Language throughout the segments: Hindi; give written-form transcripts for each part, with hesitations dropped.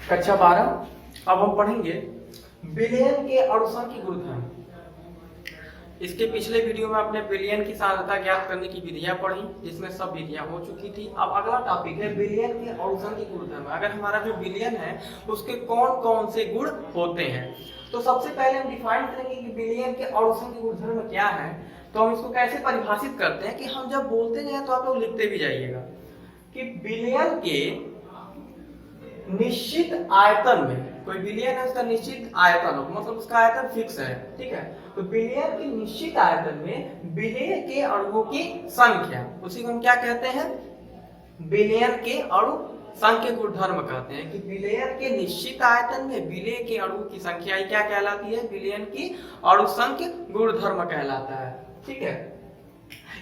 कक्षा 12। अब हम पढ़ेंगे बिलियन के अणुसंख्य की गुणधर्म। इसके पिछले वीडियो में आपने बिलियन की सांद्रता ज्ञात करने की विधियां पढ़ी, जिसमें सब विधियां हो चुकी थी। अब अगला टॉपिक है बिलियन के अणुसंख्य की गुणधर्म। अगर हमारा जो बिलियन है उसके कौन कौन से गुण होते हैं, तो सबसे पहले हम डिफाइन करेंगे कि बिलियन के अणुसंख्य गुणधर्म क्या है। तो हम इसको कैसे परिभाषित करते हैं कि हम जब बोलते जाए तो आप लोग लिखते भी जाइएगा कि बिलियन के निश्चित आयतन में, कोई बिलियन है उसका निश्चित आयतन हो, मतलब उसका आयतन फिक्स है, ठीक है। तो बिलियन के निश्चित आयतन में बिलियन के अणुओं की संख्या, उसी को हम क्या कहते हैं, बिलियन के अणु संख्या गुणधर्म कहते हैं। कि बिलियन के निश्चित आयतन में बिलियन के अणुओं की संख्या ही क्या कहलाती है, बिलियन की अणु संख्या गुणधर्म कहलाता है, ठीक है।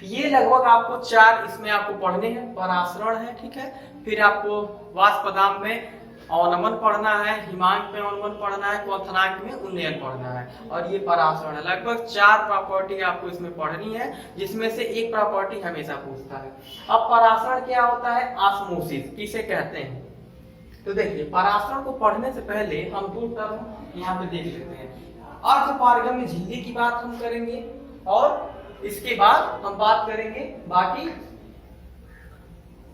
ये लगभग आपको 4 इसमें आपको पढ़ने हैं। परासरण है, ठीक है, फिर आपको वाष्पदाब में अवनमन पढ़ना है, हिमांक में अवनमन पढ़ना है, क्वथनांक में उन्नयन पढ़ना है, और ये परासरण है। लगभग 4 प्रॉपर्टी आपको इसमें पढ़नी है, जिसमें से एक प्रॉपर्टी हमेशा पूछता है। अब परासरण क्या होता है, ऑस्मोसिस किसे कहते हैं। तो देखिए, परासरण को पढ़ने से पहले हम 2 टर्म यहाँ पे देख लेते हैं। अर्धपारगम्य झिल्ली की बात हम करेंगे, और इसके बाद हम बात करेंगे बाकी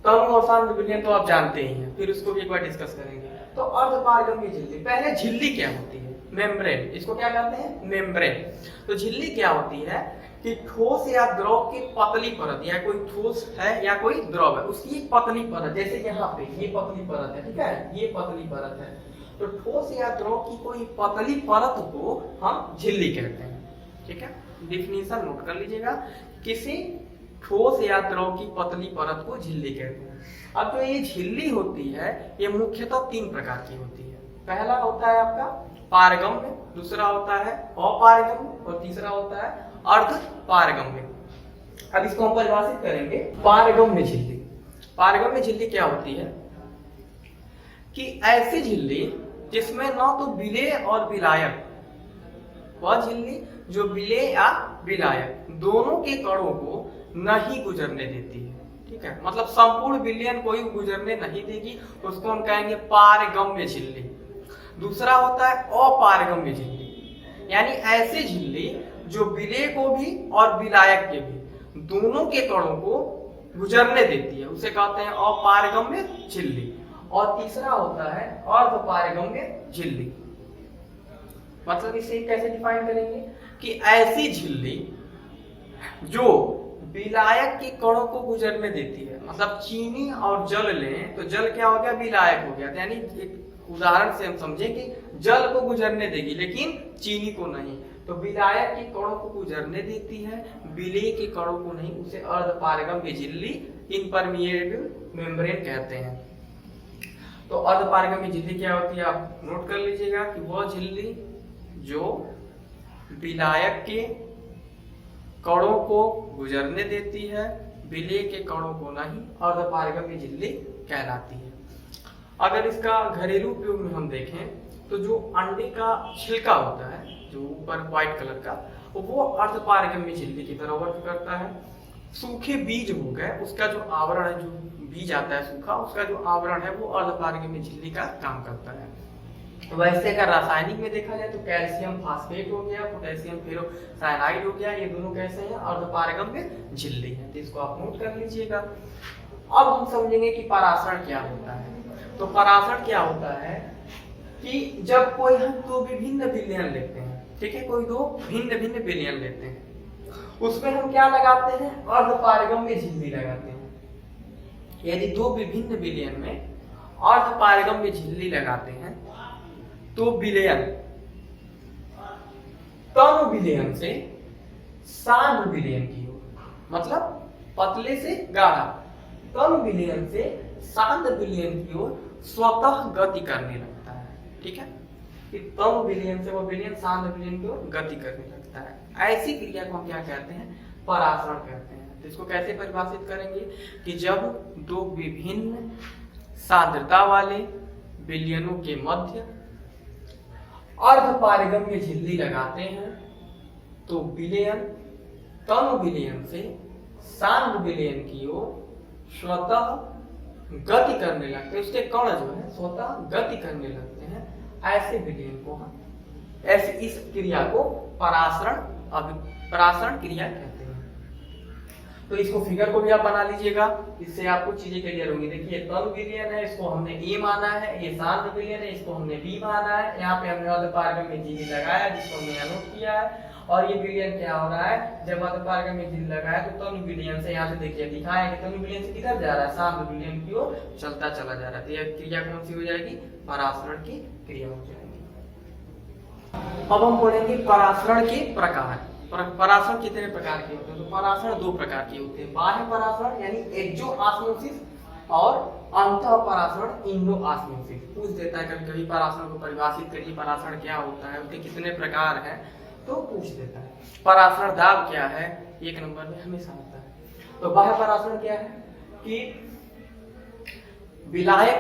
तनु और सांद्र विलयन तो आप जानते ही हैं, फिर उसको भी एक बार डिस्कस करेंगे। तो अर्धपारगम्य झिल्ली, पहले झिल्ली क्या होती है, मेम्ब्रेन, इसको क्या कहते हैं, मेम्ब्रेन। तो झिल्ली क्या होती है कि ठोस या द्रव की पतली परत, या कोई ठोस है या कोई द्रव है, उसकी एक पतली परत, जैसे यहाँ पे ये पतली परत है, ठीक है, ये पतली परत है। तो ठोस या द्रव की कोई पतली परत को हम झिल्ली कहते हैं, ठीक है। डिफिनीशन नोट कर लीजिएगा, किसी ठोस या द्रव की पतली परत को झिल्ली कहते हैं। अब जो ये झिल्ली होती है, ये मुख्यतः 3 प्रकार की होती है। पहला होता है आपका पारगम्य, दूसरा होता है अपारगम्य, और तीसरा होता है अर्धपारगम्य। अब इसको हम परिभाषित करेंगे। पारगम्य झिल्ली, पारगम्य झिल्ली क्या होती है कि ऐसी झिल्ली जिसमें न तो विलेय और विलायक, वह झिल्ली जो विलेय या विलायक दोनों के कणों को नहीं गुजरने देती है, ठीक है, मतलब संपूर्ण विलयन कोई गुजरने नहीं देगी, उसको हम कहेंगे पारगम्य झिल्ली। दूसरा होता है अपारगम्य झिल्ली, यानी ऐसी झिल्ली जो विलेय को भी और विलायक के भी दोनों के कणों को गुजरने देती है, उसे कहते हैं अपारगम्य झिल्ली। और तीसरा होता है अर्धपारगम्य झिल्ली। मतलब इसे कैसे डिफाइन करेंगे कि ऐसी झिल्ली जो विलायक के कणों को गुजरने देती है, मतलब चीनी और जल लें तो जल क्या हो गया, विलायक हो गया। यानी एक उदाहरण से हम समझें कि जल को गुजरने देगी लेकिन चीनी को नहीं, तो विलायक के कणों को गुजरने देती है, विलेय के कणों को नहीं, उसे अर्धपारगम्य झिल्ली, इम्परमिएबल मेम्ब्रेन कहते हैं। तो अर्धपारगम्य झिल्ली क्या होती है, आप नोट कर लीजिएगा कि वह झिल्ली जो विलायक के कणों को गुजरने देती है, विलेय के कणों को नहीं, अर्धपारगम्य झिल्ली कहलाती है। अगर इसका घरेलू उपयोग में हम देखें तो जो अंडे का छिलका होता है, जो ऊपर व्हाइट कलर का, वो अर्धपारगम्य झिल्ली की तरह वर्क करता है। सूखे बीज हो गए, उसका जो आवरण है, जो बीज आता है सूखा, उसका जो आवरण है वो अर्धपारगम्य झिल्ली का काम करता है। वैसे अगर रासायनिक में देखा जाए तो कैल्शियम फास्फेट हो गया, पोटेशियम फेरोसाइनाइड हो गया, ये दोनों कैसे हैं, अर्धपारगम्य झिल्ली है। तो इसको आप नोट कर लीजिएगा। अब हम समझेंगे कि परासरण क्या होता है। तो परासरण क्या होता है कि जब कोई हम 2 विभिन्न विलयन लेते हैं, ठीक है, कोई 2 भिन्न भिन्न विलयन लेते हैं, उसमें हम क्या लगाते हैं, अर्धपारगम्य झिल्ली लगाते हैं। यदि 2 विभिन्न विलयन में अर्धपारगम्य झिल्ली लगाते हैं तो विलयन तनु विलयन से सांद्र विलयन की ओर, मतलब पतले से गाढ़ा, तनु विलयन से सांद्र विलयन की ओर स्वतः गति करने लगता है, ठीक है। कि तनु विलयन से वो विलयन सांद्र विलयन की ओर गति करने लगता है। ऐसी क्रिया को हम क्या कहते हैं, परासरण कहते हैं। तो इसको कैसे परिभाषित करेंगे कि जब 2 विभिन्न सांद्रता वाले विलयनों के मध्य अर्धपारगम्य झिल्ली लगाते हैं तो विलयन तनु विलयन से सांद्र विलयन की ओर स्वतः गति करने लगते हैं, उसके कण जो है स्वतः गति करने लगते हैं, ऐसे विलयन को हम ऐसे इस क्रिया को परासरण क्रिया कहते हैं। तो इसको फिगर को भी आप बना लीजिएगा, इससे आपको चीजें क्लियर होंगी। देखिए तनु विलयन है, इसको हमने ए माना है, ये शांत विलयन है, इसको हमने बी माना है। यहाँ पे हमने अर्धपारगम में जी लगाया जिसको हमने यहाँ नोट किया है। और ये विलयन क्या हो रहा है, जब अर्धपारगम में जी लगाया तो तनु विलयन से यहाँ से देखिए दिखाया कि तनु विलयन से किधर जा रहा है, शांत विलयन की ओर चलता चला जा रहा है। तो यह क्रिया कौन सी हो जाएगी, परासरण की क्रिया हो जाएगी। अब हम पढ़ेंगे परासरण के प्रकार। परासरण कितने प्रकार के होते हैं, तो परासरण दो प्रकार के होते हैं, बाह्य परासरण यानी एक्सोऑस्मोसिस और अंतः परासरण इंडोऑस्मोसिस। पूछ देता है कभी कभी परासरण को परिभाषित करिए, परासरण क्या होता है, उसके कितने प्रकार हैं, तो पूछ देता है। परासरण दाब क्या है, एक नंबर में हमेशा आता है। तो बाह्य परासरण क्या है कि विलायक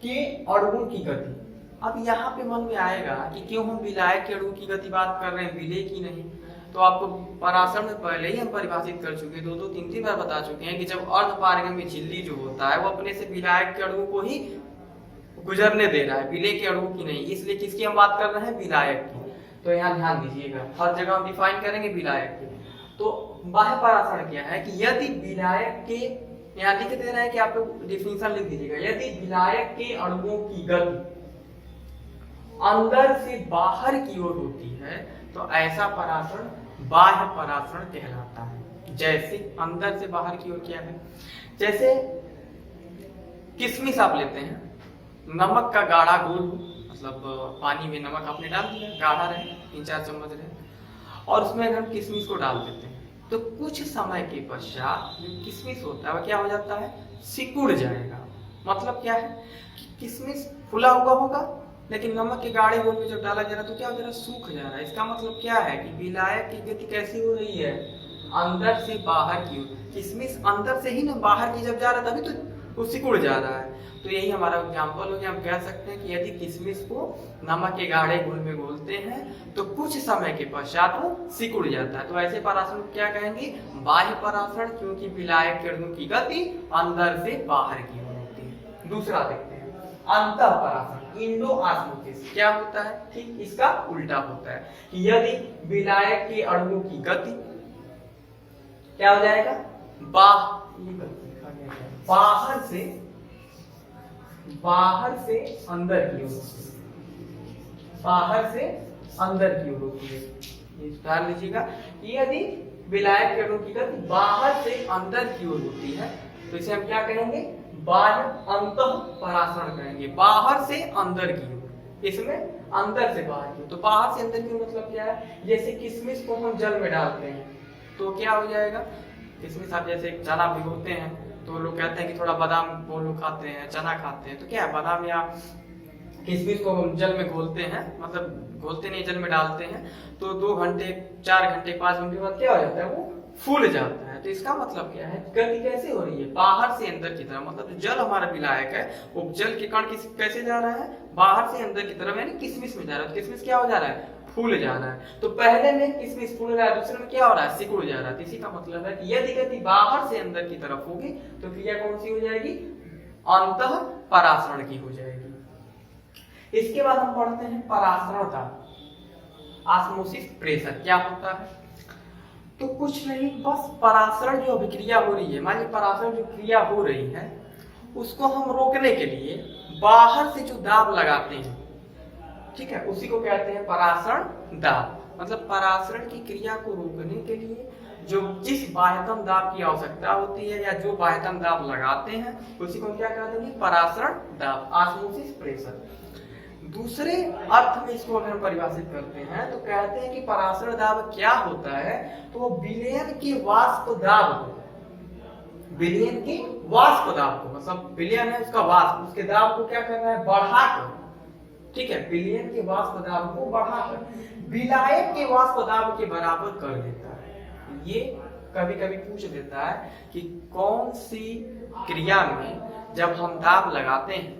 के अणुओं की गति। अब यहाँ पे मन में आएगा कि क्यों हम विलायक के अणु की गति बात कर रहे हैं, विलेय की नहीं। तो आपको परासरण में पहले ही हम परिभाषित कर चुके, दो तीन तीन बार बता चुके हैं कि जब अर्धपारगम्य झिल्ली जो होता है वो अपने से विलायक के अणु को ही गुजरने दे रहा है, विलेय के अणु की नहीं। इसलिए किसकी हम बात कर रहे हैं, विलायक की। तो यहाँ ध्यान दीजिएगा, हर जगह हम डिफाइन करेंगे विलायक की। तो बाह्य परासरण क्या है कि यदि विलायक के, यहाँ लिख दे रहे हैं कि आप लोग डिफिनेशन लिख दीजिएगा, यदि विलायक के अणुओं की गति अंदर से बाहर की ओर होती है तो ऐसा परासरण बाह्य परासरण कहलाता है। जैसे अंदर से बाहर की ओर क्या है, जैसे किशमिश आप लेते हैं, नमक का गाढ़ा घोल, मतलब पानी में नमक आपने डाल दिया, गाढ़ा रहे, 3-4 चम्मच रहे, और उसमें अगर हम किशमिश को डाल देते हैं तो कुछ समय के पश्चात जो किशमिश होता है वह क्या हो जाता है, सिकुड़ जाएगा। मतलब क्या है कि किशमिश फुला हुआ होगा लेकिन नमक के गाढ़े घोल में जब डाला जा रहा है तो क्या हो जा रहा है, सूख जा रहा है। इसका मतलब क्या है कि विलायक की गति कैसी हो रही है, अंदर से बाहर की ओर। किशमिश अंदर से ही ना बाहर की जब जा रहा है तभी तो वो सिकुड़ जा रहा है। तो यही हमारा एग्जाम्पल हो गया। हम कह सकते हैं कि यदि किशमिश को नमक के गाढ़े घोल में घोलते हैं तो कुछ समय के पश्चात वो सिकुड़ जाता है। तो ऐसे परासरण क्या कहेंगे, बाह्य परासरण, क्योंकि विलायक के अणु की गति अंदर से बाहर की ओर होती है। दूसरा देखते हैं अंतः परासरण, इंडोऑस्मोसिस। क्या होता है, ठीक इसका उल्टा होता है कि यदि विलायक के अणुओं की गति क्या हो जाएगा, बाहर से अंदर की ओर, बाहर से अंदर की ओर होती है। ये ध्यान लीजिएगा, यदि विलायक के अणु की गति बाहर से अंदर की ओर होती है तो इसे हम क्या कहेंगे, बाह्य अंतः परासरण कहेंगे। बाहर से अंदर की ओर, इसमें अंदर से बाहर की ओर। तो बाहर से अंदर की ओर मतलब क्या है, जैसे किशमिश को हम जल में डालते हैं तो क्या हो जाएगा, किशमिश आप जैसे चना भिगोते हैं तो लोग कहते हैं कि थोड़ा बादाम वो लोग खाते हैं, चना खाते हैं, तो क्या है, बादाम या किशमिश को हम जल में घोलते हैं, मतलब घोलते नहीं, जल में डालते हैं, तो 2 घंटे 4 घंटे 5 घंटे बाद क्या हो जाता है, वो फूल जाता है। तो इसका मतलब क्या है, गति कैसे हो रही है, बाहर से अंदर की तरफ। मतलब जो जल हमारा विलायक है वो जल के कण कैसे जा रहा है, बाहर से अंदर की तरफ, यानी किशमिश में जा रहा है। किशमिश क्या हो जा रहा है, फूल जा रहा है। तो पहले में किशमिश फूल रहा है, दूसरे में क्या हो रहा है, सिकुड़ जा रहा है। इसी का मतलब है कि यदि गति बाहर से अंदर की तरफ होगी तो क्रिया कौन सी हो जाएगी, अंतः परासरण की हो जाएगी। इसके बाद हम पढ़ते हैं परासरण का ऑस्मोसिस प्रेशर क्या होता है। तो कुछ नहीं, बस परासरण जो अभिक्रिया हो रही है, मान लीजिए परासरण जो क्रिया हो रही है उसको हम रोकने के लिए बाहर से जो दाब लगाते हैं, ठीक है, उसी को कहते हैं परासरण दाब। मतलब परासरण की क्रिया को रोकने के लिए जो जिस बाह्यतम दाब की आवश्यकता होती है या जो बाह्यतम दाब लगाते हैं उसी को क्या कहते हैं, परासरण दाब, ऑस्मोसिस प्रेशर। दूसरे अर्थ में इसको अगर हम परिभाषित करते हैं तो कहते हैं कि परासरण दाब क्या होता है, तो विलयन के वाष्प दाब को, विलयन के वाष्प दाब को, मतलब विलयन है उसका वाष्प, उसके दाब को क्या करना है, बढ़ाकर, ठीक है, विलयन के वाष्प दाब को बढ़ाकर विलायक के वाष्प दाब के बराबर कर देता है। ये कभी कभी पूछ देता है कि कौन सी क्रिया में जब हम दाब लगाते हैं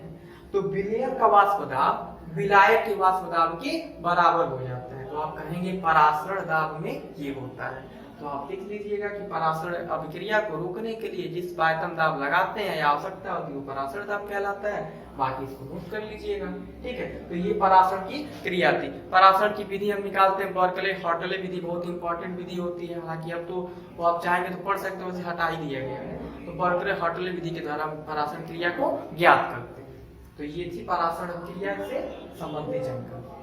तो विलयन का वाष्प दाब विलायक के वाष्प दाब के बराबर हो जाता है, तो आप कहेंगे परासरण दाब में ये होता है। तो आप लिख लीजिएगा कि परासरण अभिक्रिया को रोकने के लिए जिस पायतन दाब लगाते हैं या आवश्यकता होती है वो परासरण दाब कहलाता है। बाकी इसको नोट कर लीजिएगा, ठीक है। तो ये परासरण की क्रिया थी। परासरण की विधि हम निकालते हैं, बर्कले हॉर्टले विधि बहुत इंपॉर्टेंट विधि होती है। हालांकि अब तो वो आप चाहेंगे तो पढ़ सकते हो, उसे हटा ही दिया गया है। तो बर्कले हॉर्टले विधि के द्वारा हम परासरण क्रिया को ज्ञात करते हैं। तो ये थी परासरण क्रिया से संबंधित जानकारी।